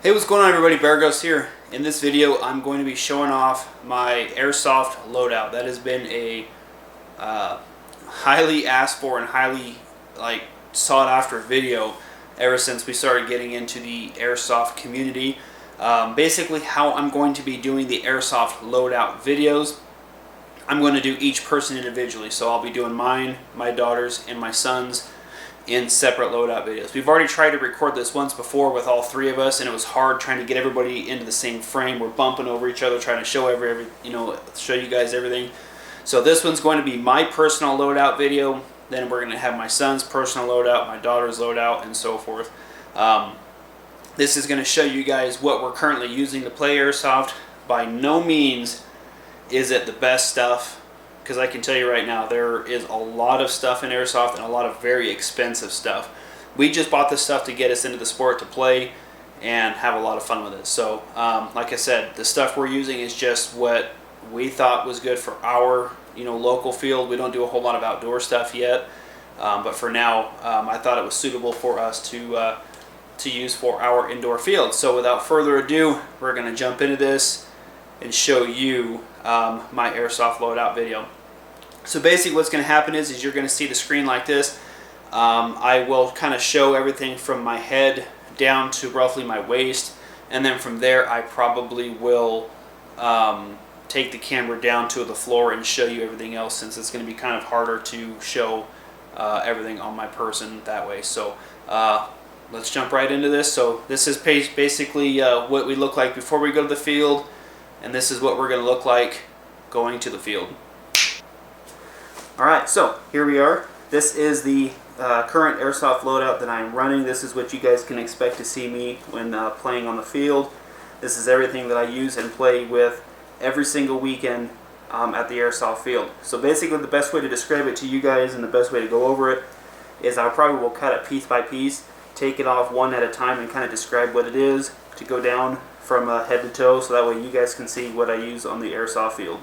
Hey, what's going on everybody? Bereghost here. In this video I'm going to be showing off my Airsoft Loadout. That has been a highly asked for and highly sought after video ever since we started getting into the Airsoft community. Basically how I'm going to be doing the Airsoft Loadout videos. I'm going to do each person individually, so I'll be doing mine, my daughter's, and my son's in separate loadout videos. We've already tried to record this once before with all three of us, and it was hard trying to get everybody into the same frame. We're bumping over each other, trying to show show you guys everything. So this one's going to be my personal loadout video. Then we're going to have my son's personal loadout, my daughter's loadout, and so forth. This is going to show you guys what we're currently using to play Airsoft. By no means is it the best stuff, because I can tell you right now, there is a lot of stuff in Airsoft and a lot of very expensive stuff. We just bought this stuff to get us into the sport to play and have a lot of fun with it. So, like I said, the stuff we're using is just what we thought was good for our, local field. We don't do a whole lot of outdoor stuff yet, but for now, I thought it was suitable for us to use for our indoor field. So, without further ado, we're going to jump into this and show you my Airsoft Loadout video. So basically what's going to happen is you're going to see the screen like this. I will kind of show everything from my head down to roughly my waist, and then from there I probably will take the camera down to the floor and show you everything else, since it's going to be kind of harder to show everything on my person that way. So let's jump right into this. So this is basically what we look like before we go to the field, and this is what we're going to look like going to the field. Alright, so here we are. This is the current Airsoft Loadout that I'm running. This is what you guys can expect to see me when playing on the field. This is everything that I use and play with every single weekend at the Airsoft field. So basically the best way to describe it to you guys and the best way to go over it is I probably will cut it piece by piece, take it off one at a time and kind of describe what it is to go down from head to toe, so that way you guys can see what I use on the Airsoft field.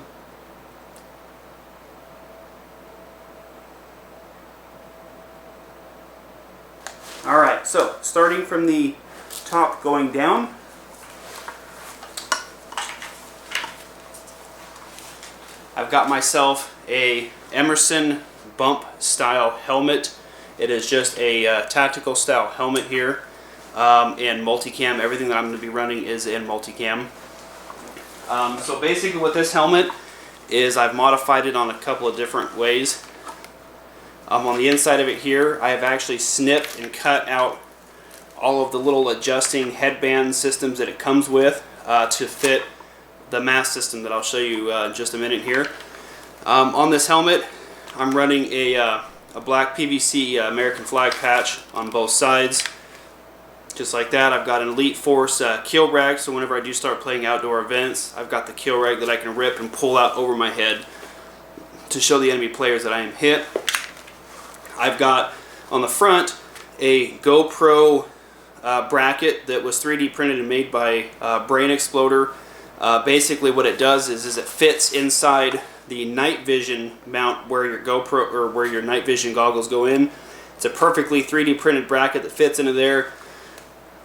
Alright, so starting from the top going down, I've got myself a Emerson bump style helmet. It is just a tactical style helmet here in multicam. Everything that I'm going to be running is in multicam. So basically what this helmet is, I've modified it on a couple of different ways. On the inside of it here, I have actually snipped and cut out all of the little adjusting headband systems that it comes with to fit the mask system that I'll show you in just a minute here. On this helmet, I'm running a black PVC American flag patch on both sides, just like that. I've got an Elite Force kill rag, so whenever I do start playing outdoor events, I've got the kill rag that I can rip and pull out over my head to show the enemy players that I am hit. I've got on the front a GoPro bracket that was 3D printed and made by Brain Exploder. Basically what it does is it fits inside the night vision mount where your GoPro or where your night vision goggles go in. It's a perfectly 3D printed bracket that fits into there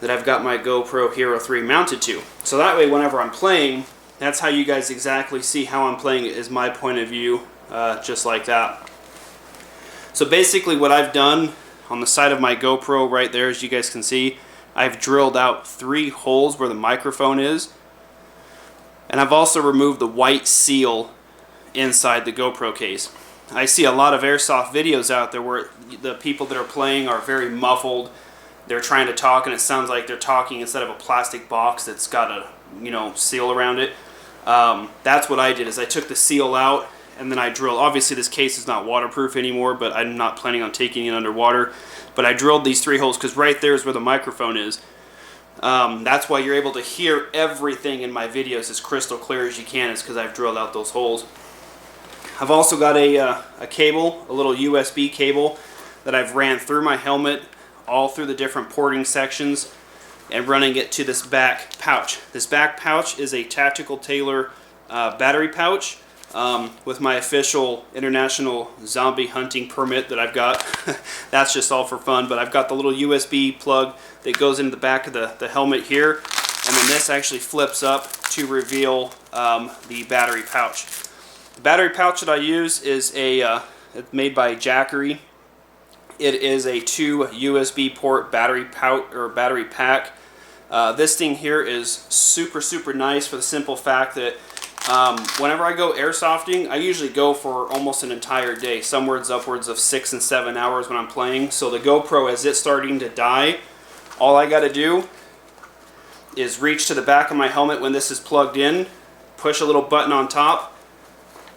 that I've got my GoPro Hero 3 mounted to. So that way whenever I'm playing, that's how you guys exactly see how I'm playing it, is my point of view, just like that. So basically what I've done on the side of my GoPro right there, as you guys can see, I've drilled out 3 holes where the microphone is. And I've also removed the white seal inside the GoPro case. I see a lot of Airsoft videos out there where the people that are playing are very muffled. They're trying to talk and it sounds like they're talking instead of a plastic box that's got a seal around it. That's what I did, is I took the seal out and then I drilled. Obviously this case is not waterproof anymore, but I'm not planning on taking it underwater. But I drilled these 3 holes because right there is where the microphone is. That's why you're able to hear everything in my videos as crystal clear as you can, is because I've drilled out those holes. I've also got a cable, a little USB cable that I've ran through my helmet, all through the different porting sections, and running it to this back pouch. This back pouch is a Tactical Tailor battery pouch. With my official international zombie hunting permit that I've got. That's just all for fun, but I've got the little USB plug that goes into the back of the helmet here. and then this actually flips up to reveal the battery pouch. The battery pouch that I use is it's made by Jackery. It is a 2 USB port battery pouch or battery pack. This thing here is super nice for the simple fact that whenever I go airsofting, I usually go for almost an entire day, somewhere upwards of 6 and 7 hours when I'm playing. So the GoPro, as it's starting to die, all I got to do is reach to the back of my helmet when this is plugged in, push a little button on top,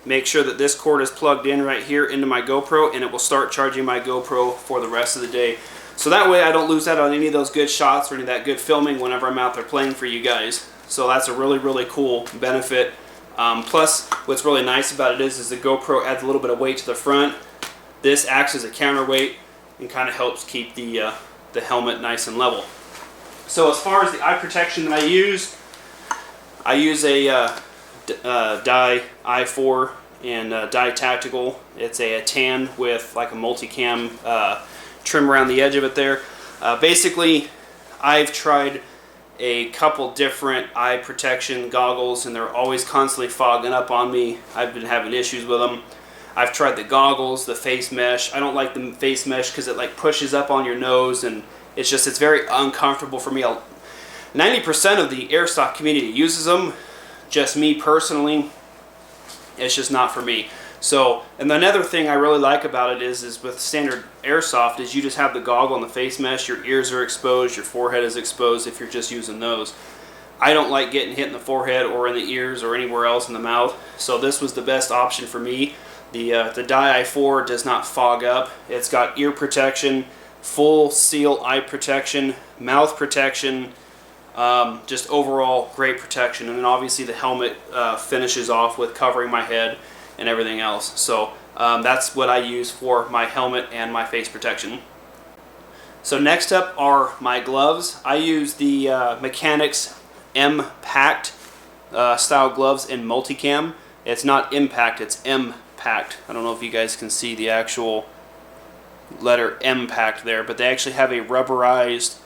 make sure that this cord is plugged in right here into my GoPro, and it will start charging my GoPro for the rest of the day. So that way I don't lose out on any of those good shots or any of that good filming whenever I'm out there playing for you guys. So that's a really cool benefit. Plus, what's really nice about it is the GoPro adds a little bit of weight to the front. This acts as a counterweight and kind of helps keep the helmet nice and level. So as far as the eye protection that I use a Dye i4 and Dye Tactical. It's a tan with like a multicam trim around the edge of it there. Basically, I've tried a couple different eye protection goggles and they're always constantly fogging up on me. I've been having issues with them. I've tried the goggles, the face mesh. I don't like the face mesh because it like pushes up on your nose and it's very uncomfortable for me. 90% of the airsoft community uses them. Just me personally, it's just not for me. So, and another thing I really like about it is with standard airsoft is you just have the goggle and the face mesh, your ears are exposed, your forehead is exposed if you're just using those. I don't like getting hit in the forehead or in the ears or anywhere else in the mouth, so this was the best option for me. The Dye i4 does not fog up. It's got ear protection, full seal eye protection, mouth protection, just overall great protection, and then obviously the helmet finishes off with covering my head and everything else. So that's what I use for my helmet and my face protection. So next up are my gloves. I use the Mechanics M-Packed style gloves in multicam. It's not impact, it's M-Packed. I don't know if you guys can see the actual letter M-Packed there, but they actually have a rubberized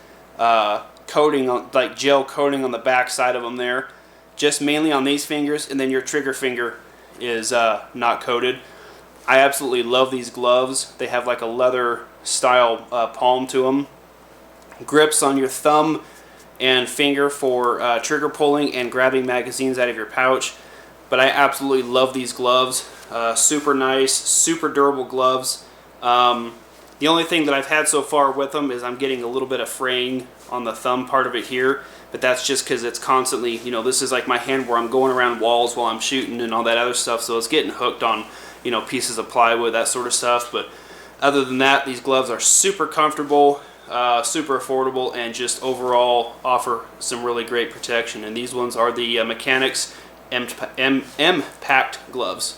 coating, like gel coating on the back side of them there, just mainly on these fingers, and then your trigger finger is not coated. I absolutely love these gloves. They have like a leather style palm to them. Grips on your thumb and finger for trigger pulling and grabbing magazines out of your pouch. But I absolutely love these gloves. Super nice, super durable gloves. The only thing that I've had so far with them is I'm getting a little bit of fraying on the thumb part of it here, but that's just because it's constantly, you know, this is like my hand where I'm going around walls while I'm shooting and all that other stuff, so it's getting hooked on, you know, pieces of plywood, that sort of stuff. But other than that, these gloves are super comfortable, super affordable, and just overall offer some really great protection. And these ones are the Mechanics M-Packed gloves.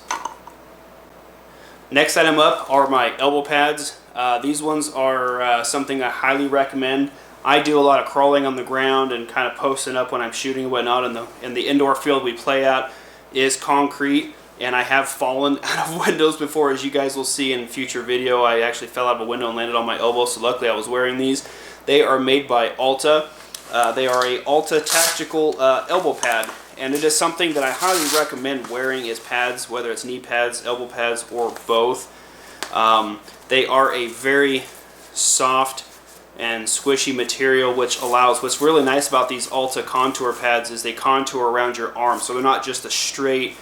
Next item up are my elbow pads. These ones are something I highly recommend. I do a lot of crawling on the ground and kind of posting up when I'm shooting and whatnot, and the indoor field we play at is concrete, and I have fallen out of windows before, as you guys will see in future video. I actually fell out of a window and landed on my elbow, so luckily I was wearing these. They are made by Alta. They are a Alta tactical elbow pad, and it is something that I highly recommend wearing as pads, whether it's knee pads, elbow pads, or both. They are a very soft and squishy material, which allows, what's really nice about these Alta contour pads is they contour around your arm, so they're not just the straight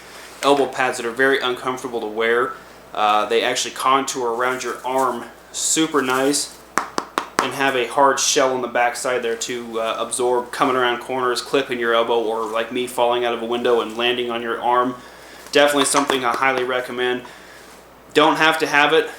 elbow pads that are very uncomfortable to wear. They actually contour around your arm super nice and have a hard shell on the back side there to absorb coming around corners, clipping your elbow, or like me falling out of a window and landing on your arm. Definitely something I highly recommend. Don't have to have it,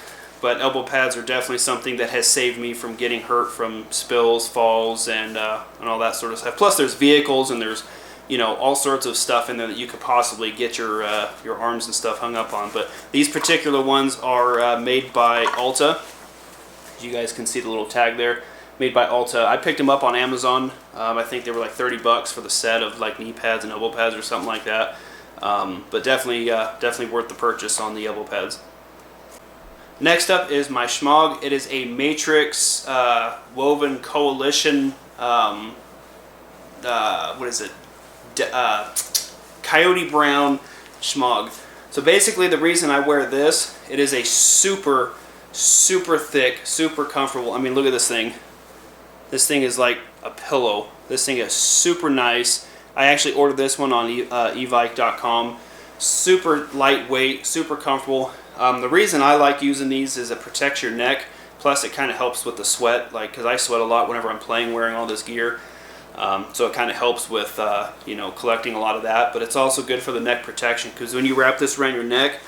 but elbow pads are definitely something that has saved me from getting hurt from spills, falls, and all that sort of stuff. Plus there's vehicles and there's, you know, all sorts of stuff in there that you could possibly get your arms and stuff hung up on. But these particular ones are made by Alta. As you guys can see the little tag there, made by Alta. I picked them up on Amazon. I think they were like 30 bucks for the set of like knee pads and elbow pads or something like that. But definitely worth the purchase on the elbow pads. Next up is my Schmog. It is a Matrix woven coalition what is it? Coyote Brown Schmog. So basically the reason I wear this, it is a super thick, super comfortable. I mean, look at this thing. This thing is like a pillow. This thing is super nice. I actually ordered this one on evike.com. Super lightweight, super comfortable. The reason I like using these is it protects your neck. Plus it kind of helps with the sweat, like, because I sweat a lot whenever I'm playing wearing all this gear. So it kind of helps with, you know, collecting a lot of that. But it's also good for the neck protection, because when you wrap this around your neck,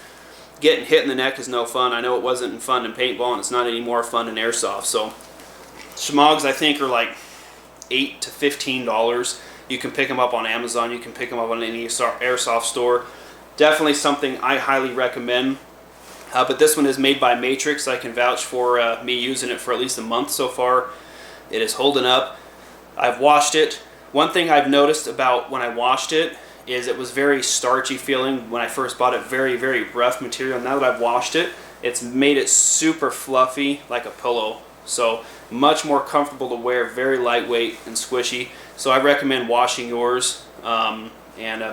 getting hit in the neck is no fun. I know it wasn't fun in paintball, and it's not any more fun in airsoft. So Schmogs, I think, are like $8 to $15. You can pick them up on Amazon. You can pick them up on any airsoft store. Definitely something I highly recommend. But this one is made by Matrix. I can vouch for me using it for at least a month so far. It is holding up. I've washed it. One thing I've noticed about when I washed it is it was very starchy feeling when I first bought it. Very rough material. Now that I've washed it, it's made it super fluffy, like a pillow. So much more comfortable to wear, very lightweight and squishy. So I recommend washing yours and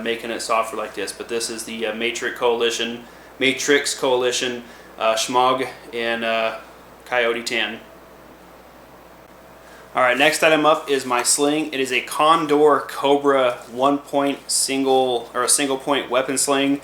making it softer like this. But this is the Matrix Coalition Schmog in Coyote Tan. Alright, next item up is my sling. It is a Condor Cobra single point weapon sling.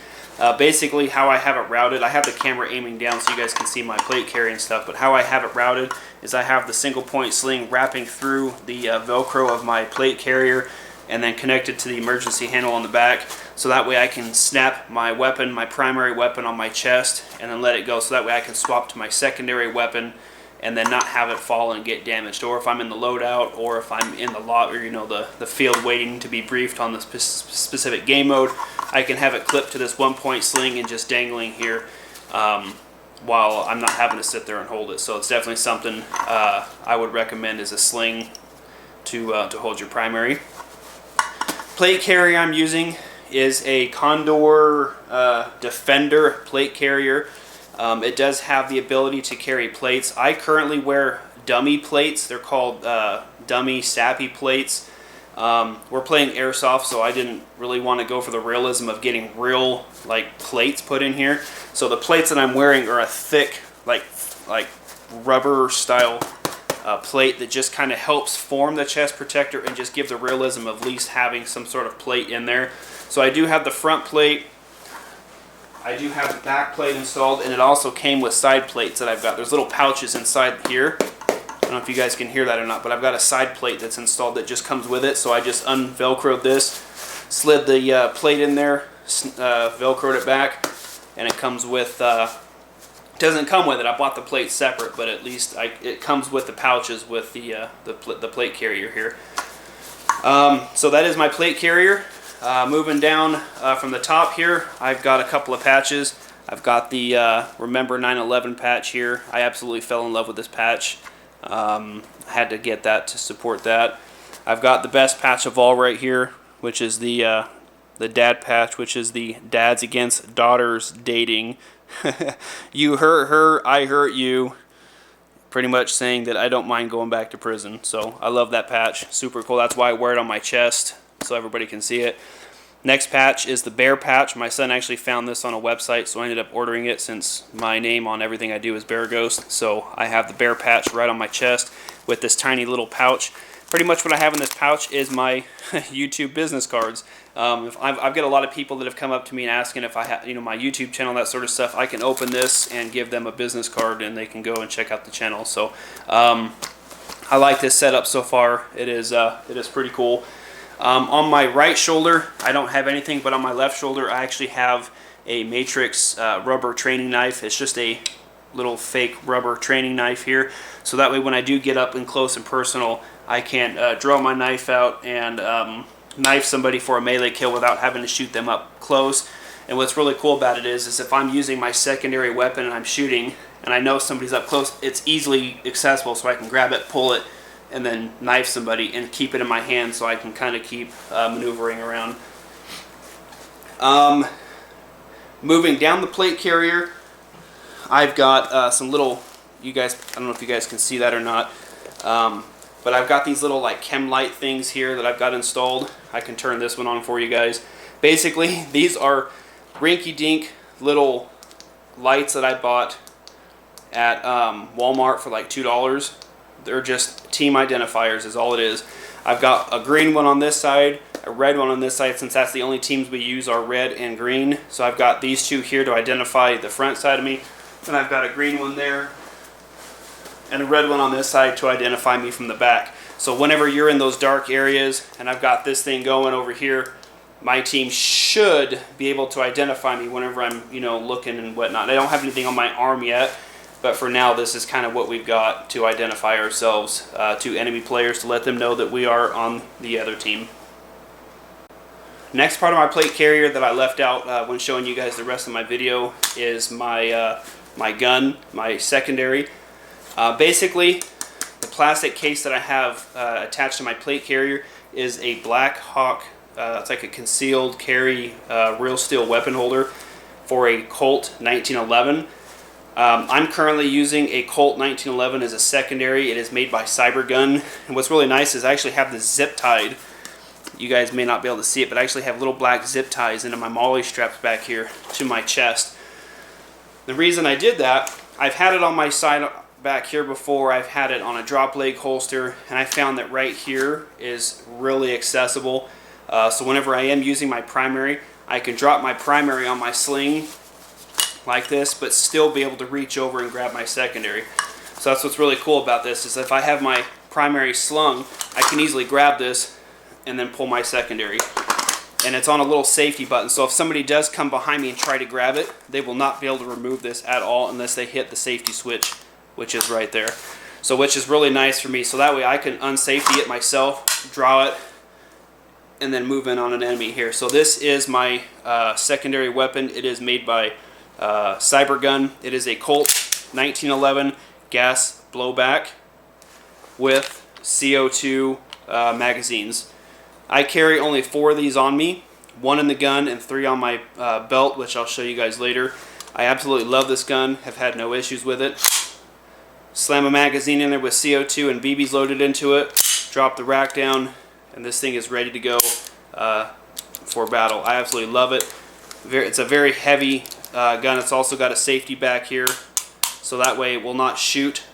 Basically how I have it routed, I have the camera aiming down so you guys can see my plate carry and stuff, but how I have it routed is I have the single point sling wrapping through the Velcro of my plate carrier and then connected to the emergency handle on the back, so that way I can snap my weapon, my primary weapon, on my chest and then let it go, so that way I can swap to my secondary weapon and then not have it fall and get damaged. Or if I'm in the loadout, or if I'm in the lot, or, you know, the field waiting to be briefed on the specific game mode, I can have it clipped to this 1 point sling and just dangling here while I'm not having to sit there and hold it. So it's definitely something I would recommend as a sling to hold your primary. Plate carrier I'm using is a Condor Defender plate carrier. It does have the ability to carry plates. I currently wear dummy plates. They're called dummy sappy plates. We're playing airsoft, so I didn't really want to go for the realism of getting real like plates put in here. So the plates that I'm wearing are a thick, like rubber style plate that just kind of helps form the chest protector and just give the realism of at least having some sort of plate in there. So I do have the front plate. I do have the back plate installed, and it also came with side plates that I've got. There's little pouches inside here. I don't know if you guys can hear that or not, but I've got a side plate that's installed that just comes with it. So I just unvelcroed this, slid the plate in there, velcroed it back, and it comes with, it doesn't come with it. I bought the plate separate, but at least it comes with the pouches with the plate carrier here. So that is my plate carrier. Moving down from the top here, I've got a couple of patches. I've got the Remember 9/11 patch here. I absolutely fell in love with this patch. I had to get that to support that. I've got the best patch of all right here, which is the dad patch, which is the Dads Against Daughters Dating. You hurt her, I hurt you. Pretty much saying that I don't mind going back to prison. So I love that patch. Super cool. That's why I wear it on my chest, so everybody can see it. Next patch is the bear patch. My son actually found this on a website, so I ended up ordering it since my name on everything I do is Bereghost. So I have the bear patch right on my chest with this tiny little pouch. Pretty much what I have in this pouch is my YouTube business cards. I've got a lot of people that have come up to me and asking if I have, you know, my YouTube channel, that sort of stuff. I can open this and give them a business card, and they can go and check out the channel. So I like this setup so far. It is pretty cool. On my right shoulder, I don't have anything, but on my left shoulder, I actually have a Matrix rubber training knife. It's just a little fake rubber training knife here, so that way when I do get up and close and personal, I can draw my knife out and knife somebody for a melee kill without having to shoot them up close. And what's really cool about it is if I'm using my secondary weapon and I'm shooting and I know somebody's up close, it's easily accessible, so I can grab it, pull it, and then knife somebody and keep it in my hand, so I can kind of keep maneuvering around. Moving down the plate carrier, I've got some little, I don't know if you guys can see that or not, but I've got these little like chem light things here that I've got installed. I can turn this one on for you guys. Basically, these are rinky-dink little lights that I bought at Walmart for like $2. They're just team identifiers is all it is. I've got a green one on this side, a red one on this side, since that's the only teams we use are red and green. So I've got these two here to identify the front side of me. And I've got a green one there and a red one on this side to identify me from the back. So whenever you're in those dark areas and I've got this thing going over here, my team should be able to identify me whenever I'm, you know, looking and whatnot. I don't have anything on my arm yet, but for now this is kind of what we've got to identify ourselves to enemy players, to let them know that we are on the other team. Next part of my plate carrier that I left out when showing you guys the rest of my video is my my gun, my secondary. Basically, the plastic case that I have attached to my plate carrier is a Black Hawk. It's like a concealed carry real steel weapon holder for a Colt 1911. I'm currently using a Colt 1911 as a secondary. It is made by Cybergun, and what's really nice is I actually have the zip tied. You guys may not be able to see it, but I actually have little black zip ties into my MOLLE straps back here to my chest. The reason I did that, I've had it on my side back here before. I've had it on a drop leg holster, and I found that right here is really accessible. So whenever I am using my primary, I can drop my primary on my sling like this, but still be able to reach over and grab my secondary. So that's what's really cool about this, is if I have my primary slung, I can easily grab this and then pull my secondary. And it's on a little safety button, so if somebody does come behind me and try to grab it, they will not be able to remove this at all unless they hit the safety switch, which is right there. So which is really nice for me, so that way I can unsafety it myself, draw it, and then move in on an enemy here. So this is my secondary weapon. It is made by Cybergun. It is a Colt 1911 gas blowback with CO2 magazines. I carry only 4 of these on me, 1 in the gun and 3 on my belt, which I'll show you guys later. I absolutely love this gun, have had no issues with it. Slam a magazine in there with CO2 and BBs loaded into it, drop the rack down, and this thing is ready to go for battle. I absolutely love it. It's a very heavy gun. It's also got a safety back here, so that way it will not shoot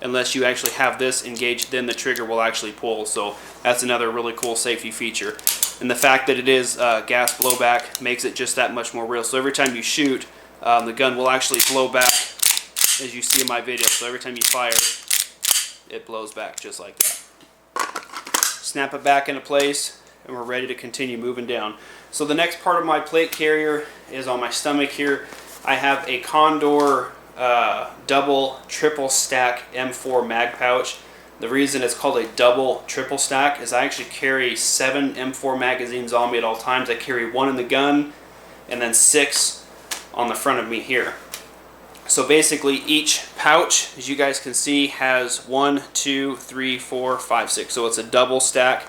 unless you actually have this engaged, then the trigger will actually pull. So that's another really cool safety feature. And the fact that it is gas blowback makes it just that much more real. So every time you shoot, the gun will actually blow back, as you see in my video. So every time you fire, it blows back just like that. Snap it back into place, and we're ready to continue moving down. So the next part of my plate carrier is on my stomach here. I have a Condor double triple stack M4 mag pouch. The reason it's called a double triple stack is I actually carry 7 M4 magazines on me at all times. I carry 1 in the gun and then 6 on the front of me here. So basically each pouch, as you guys can see, has 1, 2, 3, 4, 5, 6. So it's a double stack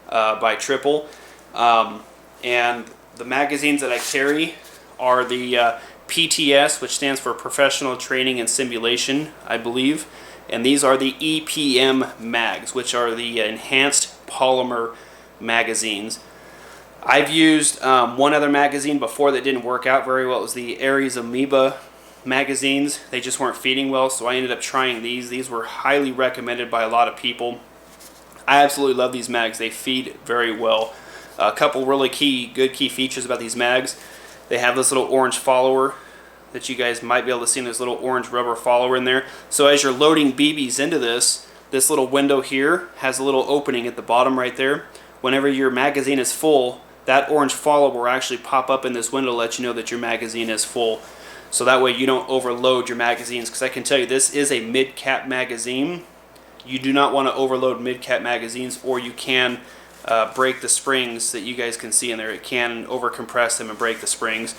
by triple. And the magazines that I carry are the PTS, which stands for Professional Training and Simulation, I believe. And these are the EPM mags, which are the enhanced polymer magazines. I've used one other magazine before that didn't work out very well. It was the Ares Amoeba magazines. They just weren't feeding well, so I ended up trying these. These were highly recommended by a lot of people. I absolutely love these mags. They feed very well. A couple really good key features about these mags. They have this little orange follower that you guys might be able to see, this little orange rubber follower in there. So as you're loading BBs into this little window here has a little opening at the bottom right there. Whenever your magazine is full, that orange follower will actually pop up in this window to let you know that your magazine is full. So that way you don't overload your magazines, because I can tell you this is a mid-cap magazine. You do not want to overload mid-cap magazines, or you can break the springs that you guys can see in there. It can overcompress them and break the springs.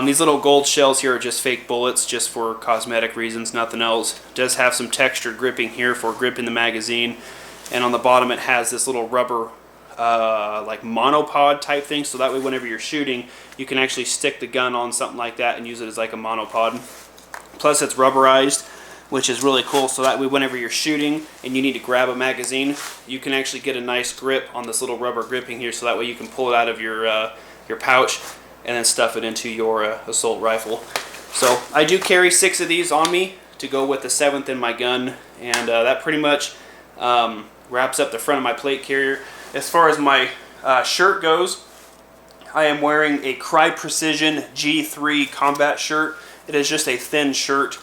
These little gold shells here are just fake bullets, just for cosmetic reasons, nothing else. It does have some textured gripping here for gripping the magazine, and on the bottom it has this little rubber like monopod type thing, so that way whenever you're shooting you can actually stick the gun on something like that and use it as like a monopod. Plus it's rubberized. which is really cool. So that way whenever you're shooting and you need to grab a magazine, you can actually get a nice grip on this little rubber gripping here, so that way you can pull it out of your pouch and then stuff it into your assault rifle. So I do carry 6 of these on me to go with the 7th in my gun, and that pretty much wraps up the front of my plate carrier. As far as my shirt goes, I am wearing a Krytac Precision G3 combat shirt. It is just a thin shirt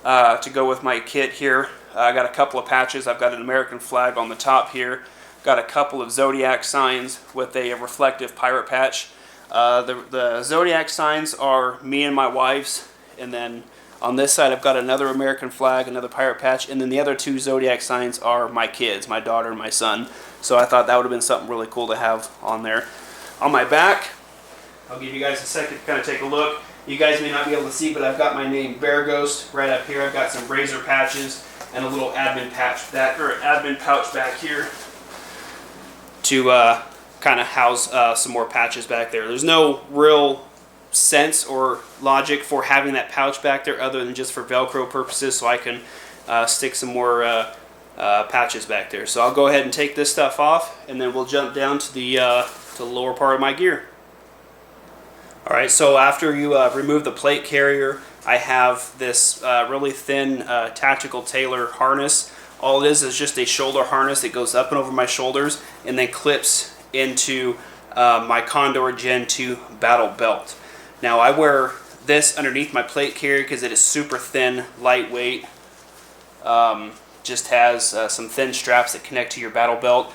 to go with my kit here. I got a couple of patches. I've got an American flag on the top here. Got a couple of zodiac signs with a reflective pirate patch. The zodiac signs are me and my wife's, and then on this side I've got another American flag, another pirate patch, and then the other 2 zodiac signs are my kids, my daughter and my son. So I thought that would have been something really cool to have on there. On my back, I'll give you guys a second to kind of take a look. You guys may not be able to see, but I've got my name Bereghost right up here. I've got some razor patches and a little admin pouch back here to kind of house some more patches back there. There's no real sense or logic for having that pouch back there other than just for Velcro purposes, so I can stick some more patches back there. So I'll go ahead and take this stuff off, and then we'll jump down to the lower part of my gear. Alright, so after you remove the plate carrier, I have this really thin tactical tailor harness. All it is just a shoulder harness that goes up and over my shoulders and then clips into my Condor Gen 2 battle belt. Now I wear this underneath my plate carrier because it is super thin, lightweight, just has some thin straps that connect to your battle belt.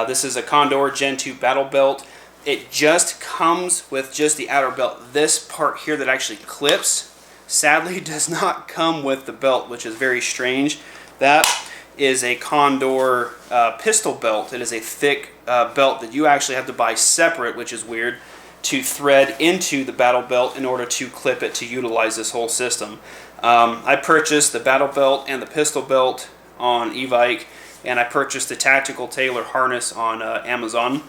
This is a Condor Gen 2 battle belt. It just comes with just the outer belt. This part here that actually clips, sadly, does not come with the belt, which is very strange. That is a Condor pistol belt. It is a thick belt that you actually have to buy separate, which is weird, to thread into the battle belt in order to clip it to utilize this whole system. I purchased the battle belt and the pistol belt on Evike, and I purchased the tactical tailor harness on Amazon.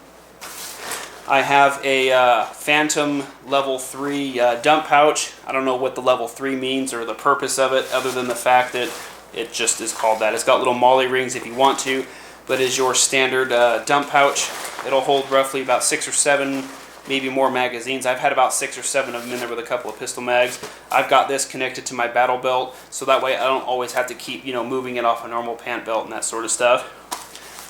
I have a Phantom level 3 dump pouch. I don't know what the level 3 means or the purpose of it, other than the fact that it just is called that. It's got little molly rings if you want to, but is your standard dump pouch. It'll hold roughly about 6 or 7, maybe more magazines. I've had about 6 or 7 of them in there with a couple of pistol mags. I've got this connected to my battle belt, so that way I don't always have to keep, moving it off a normal pant belt and that sort of stuff.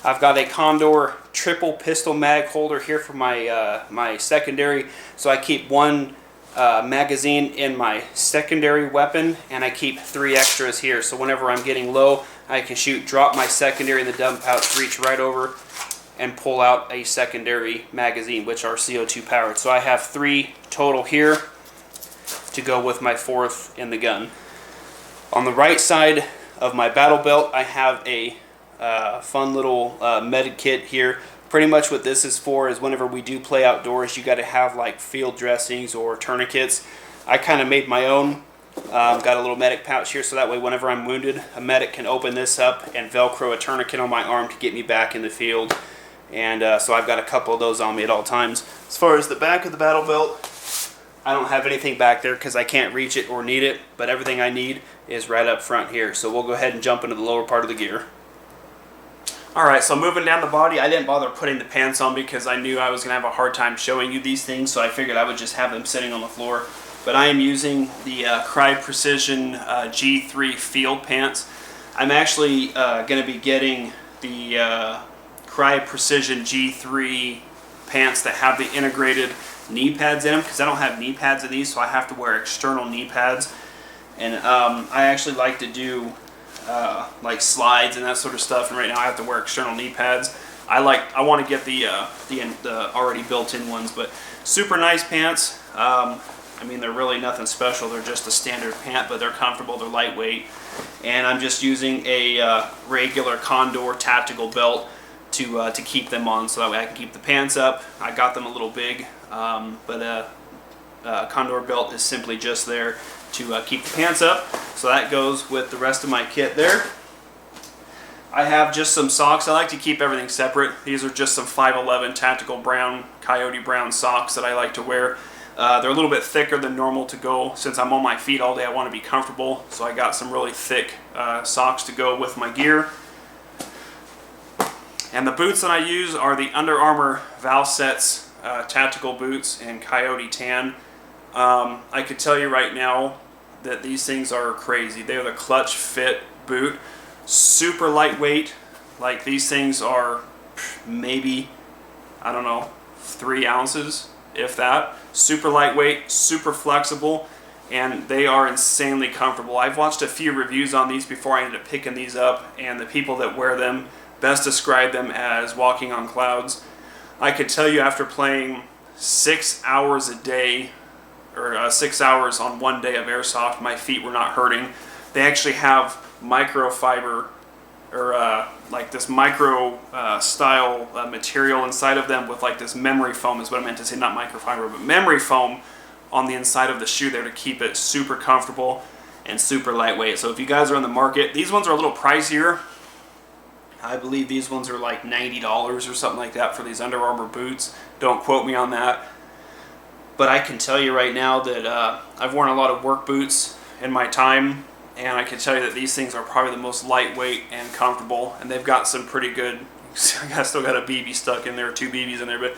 I've got a Condor triple pistol mag holder here for my my secondary, so I keep 1 magazine in my secondary weapon, and I keep 3 extras here. So whenever I'm getting low, I can shoot, drop my secondary in the dump pouch, reach right over, and pull out a secondary magazine, which are CO2 powered. So I have 3 total here to go with my 4th in the gun. On the right side of my battle belt, I have a fun little med kit here. Pretty much what this is for is whenever we do play outdoors, you got to have like field dressings or tourniquets. I kind of made my own. Got a little medic pouch here, so that way whenever I'm wounded, a medic can open this up and Velcro a tourniquet on my arm to get me back in the field. And so I've got a couple of those on me at all times. As far as the back of the battle belt, I don't have anything back there because I can't reach it or need it, but everything I need is right up front here. So we'll go ahead and jump into the lower part of the gear. Alright, so moving down the body, I didn't bother putting the pants on because I knew I was going to have a hard time showing you these things, so I figured I would just have them sitting on the floor. But I am using the Krytac Precision G3 field pants. I'm actually going to be getting the Krytac Precision G3 pants that have the integrated knee pads in them, because I don't have knee pads in these, so I have to wear external knee pads. And I actually like to do like slides and that sort of stuff, and right now I have to wear external knee pads. I want to get the already built-in ones, but super nice pants. I mean, they're really nothing special. They're just a standard pant, but they're comfortable. They're lightweight, and I'm just using a regular Condor tactical belt to keep them on, so that way I can keep the pants up. I got them a little big, but Condor belt is simply just there to keep the pants up. So that goes with the rest of my kit there. I have just some socks. I like to keep everything separate. These are just some 511 tactical brown, coyote brown socks that I like to wear. They're a little bit thicker than normal to go. Since I'm on my feet all day, I want to be comfortable, so I got some really thick socks to go with my gear. And the boots that I use are the Under Armour Valsets tactical boots in Coyote Tan. I could tell you right now that these things are crazy. They're the clutch fit boot, super lightweight. Like, these things are maybe, I don't know, 3 ounces, if that. Super lightweight, super flexible, and they are insanely comfortable. I've watched a few reviews on these before I ended up picking these up, and the people that wear them best describe them as walking on clouds. I could tell you, after playing 6 hours a day, or 6 hours on one day of airsoft, my feet were not hurting. They actually have microfiber, or like this micro style material inside of them with like this memory foam, is what I meant to say, not microfiber, but memory foam on the inside of the shoe there to keep it super comfortable and super lightweight. So if you guys are in the market, these ones are a little pricier. I believe these ones are like $90 or something like that for these Under Armour boots. Don't quote me on that. But I can tell you right now that I've worn a lot of work boots in my time, and I can tell you that these things are probably the most lightweight and comfortable, and they've got some pretty good, I still got a BB stuck in there, 2 BBs in there, but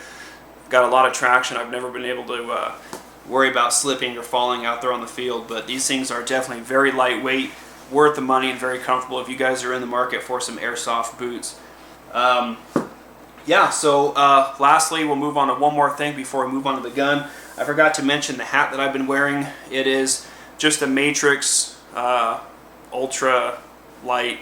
got a lot of traction. I've never been able to worry about slipping or falling out there on the field, but these things are definitely very lightweight, worth the money, and very comfortable if you guys are in the market for some airsoft boots. Yeah, so lastly, we'll move on to one more thing before we move on to the gun. I forgot to mention the hat that I've been wearing. It is just a Matrix ultra light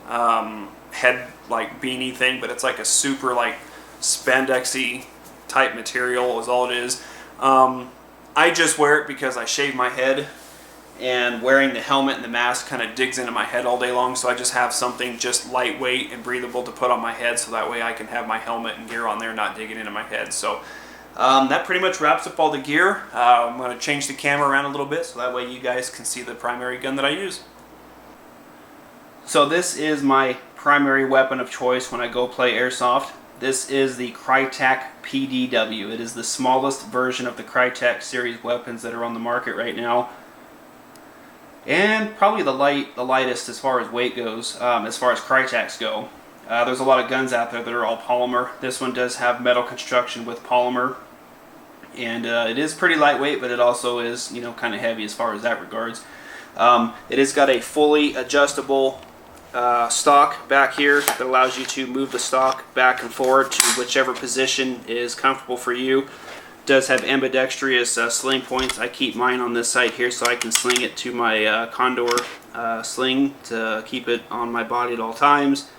head like beanie thing, but it's like a super like spandexy type material is all it is. I just wear it because I shave my head, and wearing the helmet and the mask kind of digs into my head all day long, so I just have something just lightweight and breathable to put on my head, so that way I can have my helmet and gear on there not digging into my head. So that pretty much wraps up all the gear. I'm going to change the camera around a little bit so that way you guys can see the primary gun that I use. So this is my primary weapon of choice when I go play airsoft. This is the Krytac PDW. It is the smallest version of the Krytac series weapons that are on the market right now, and probably the lightest as far as weight goes, as far as Krytacs go. There's a lot of guns out there that are all polymer. This one does have metal construction with polymer, and it is pretty lightweight, but it also is, you know, kind of heavy as far as that regards. It has got a fully adjustable stock back here that allows you to move the stock back and forward to whichever position is comfortable for you. It does have ambidextrous sling points. I keep mine on this side here so I can sling it to my Condor sling to keep it on my body at all times.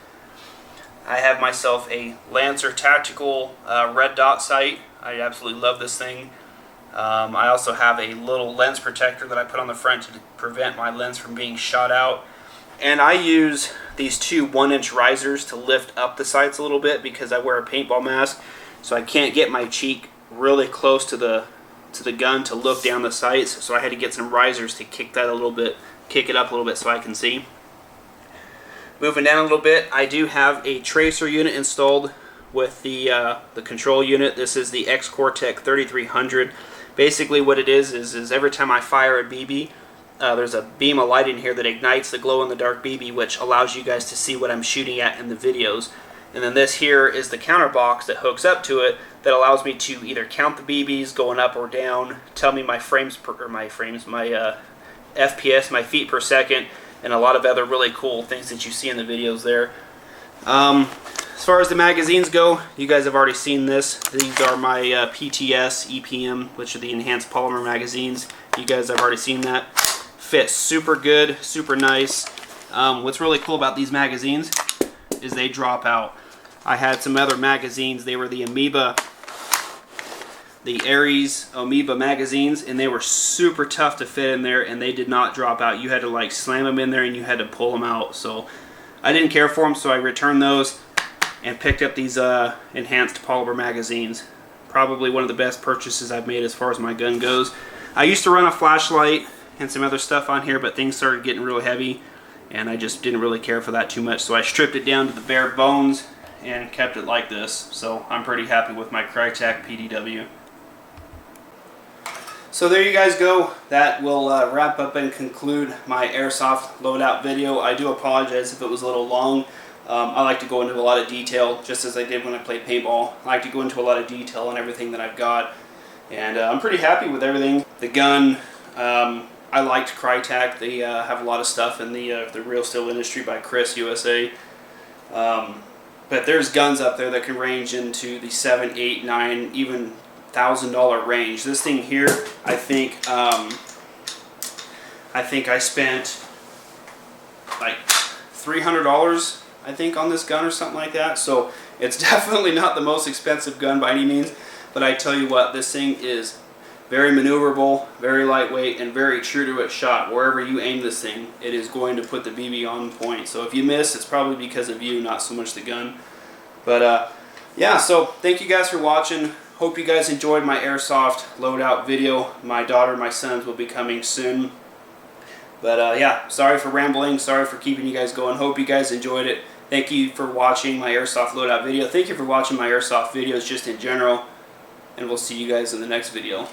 I have myself a Lancer Tactical red dot sight. I absolutely love this thing. I also have a little lens protector that I put on the front to prevent my lens from being shot out. And I use these 2 1-inch risers to lift up the sights a little bit because I wear a paintball mask, so I can't get my cheek really close to the gun to look down the sights. So I had to get some risers to kick that a little bit, kick it up a little bit so I can see. Moving down a little bit, I do have a tracer unit installed with the control unit. This is the X-Cortec 3300. Basically what it is every time I fire a BB, there's a beam of light in here that ignites the glow-in-the-dark BB, which allows you guys to see what I'm shooting at in the videos. And then this here is the counter box that hooks up to it that allows me to either count the BBs going up or down, tell me my FPS, my feet per second, and a lot of other really cool things that you see in the videos there. As far as the magazines go, you guys have already seen this. These are my PTS EPM, which are the enhanced polymer magazines. You guys have already seen that. Fit super good, super nice. What's really cool about these magazines is they drop out. I had some other magazines. They were the Aries Amoeba magazines, and they were super tough to fit in there, and they did not drop out. You had to like slam them in there and you had to pull them out. So I didn't care for them, so I returned those and picked up these enhanced polymer magazines. Probably one of the best purchases I've made as far as my gun goes. I used to run a flashlight and some other stuff on here, but things started getting really heavy and I just didn't really care for that too much, so I stripped it down to the bare bones and kept it like this. So I'm pretty happy with my Krytac PDW. So there you guys go. That will wrap up and conclude my Airsoft Loadout video. I do apologize if it was a little long. I like to go into a lot of detail, just as I did when I played paintball. I like to go into a lot of detail on everything that I've got. And I'm pretty happy with everything. The gun, I liked Krytac. They have a lot of stuff in the Real Steel industry by Chris USA. But there's guns up there that can range into the $7, $8, $9, even $1,000 range. This thing here, I think I spent like $300, I think, on this gun or something like that. So it's definitely not the most expensive gun by any means. But I tell you what, this thing is very maneuverable, very lightweight, and very true to its shot. Wherever you aim this thing, it is going to put the BB on point. So if you miss, it's probably because of you, not so much the gun. But yeah, so thank you guys for watching. Hope you guys enjoyed my Airsoft Loadout video. My daughter and my sons will be coming soon. But yeah, sorry for rambling. Sorry for keeping you guys going. Hope you guys enjoyed it. Thank you for watching my Airsoft Loadout video. Thank you for watching my Airsoft videos just in general. And we'll see you guys in the next video.